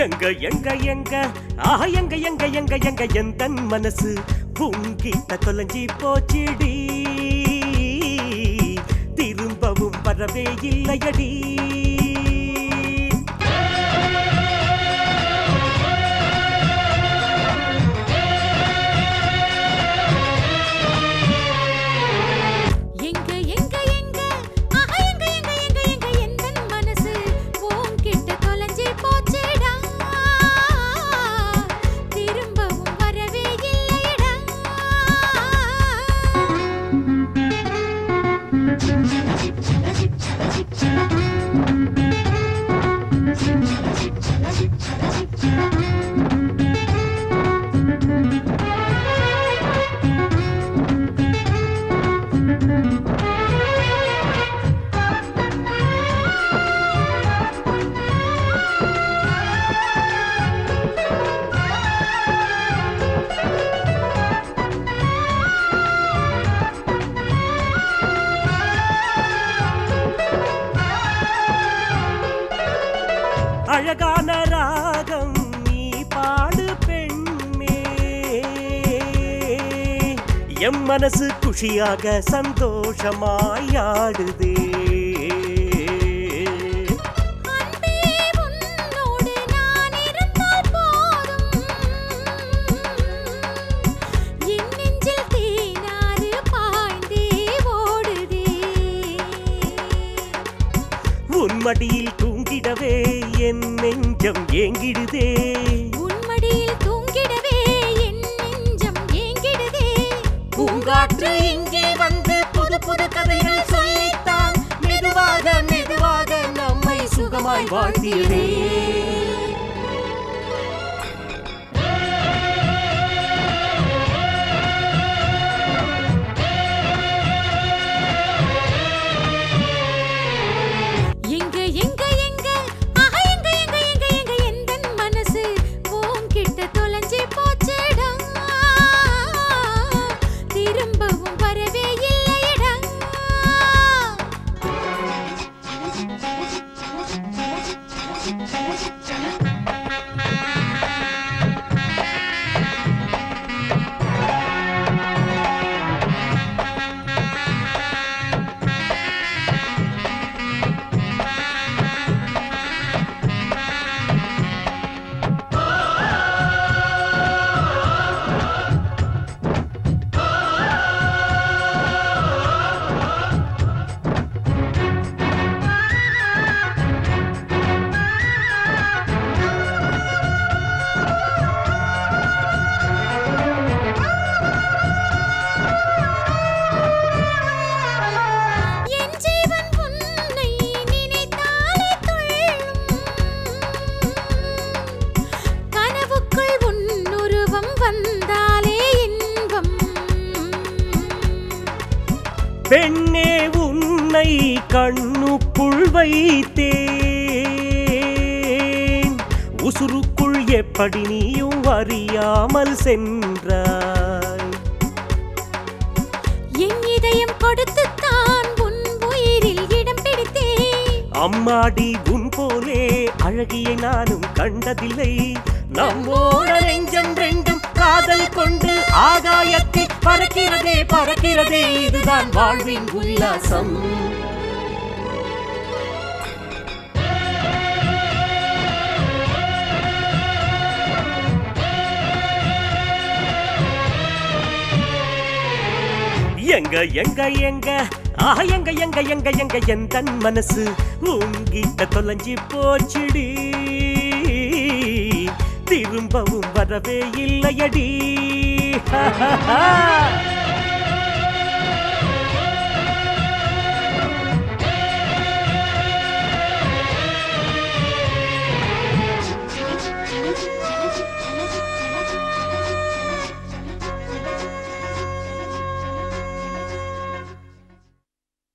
எங்க எங்க எங்க ஆஹா எங்க எங்க எங்க எங்க எந்தன் மனசு உங்கிட்ட தொலைஞ்சி போச்சிடி திரும்பவும் வரவே இல்லையடி அழகான ராகம் நீ பாடு பெண்ணே எம் மனசு குஷியாக சந்தோஷமாய் ஆடுதே உன்மடியில் தூங்கிடவே என் நெஞ்சம் ஏங்கிடுதே உன்மடியில் தூங்கிடவே என் நெஞ்சம் ஏங்கிடுதே பூங்காற்று இங்கே வந்து புது புது கதைகள் சொல்லித்தான் மெதுவாக மெதுவாக நம்மை சுகமாய் வாழ்த்தியதே பெண்ணே உன்னை கண்ணுக்குள் வைத்தேன் உசுருக்குள் எப்படி நீயும் அறியாமல் சென்றாய் என் இதயம் கொடுத்துத்தான் உன் உயிரில் இடம் பிடித்தேன் அம்மாடி உன் போலே அழகியை நானும் கண்டதில்லை நம்மோட நெஞ்சம் ரெண்டும் காதல் கொண்டு ஆகாயத்தில் பறக்கிறதே பறக்கிறதே இதுதான் வாழ்வின் உல்லாசம் எங்க எங்க எங்க ஆஹா எங்க எங்க எங்க எங்க எந்தன் மனசு உங்கிட்ட தொலைஞ்சி போச்சிடி திரும்பவும் வரவே இல்லையடி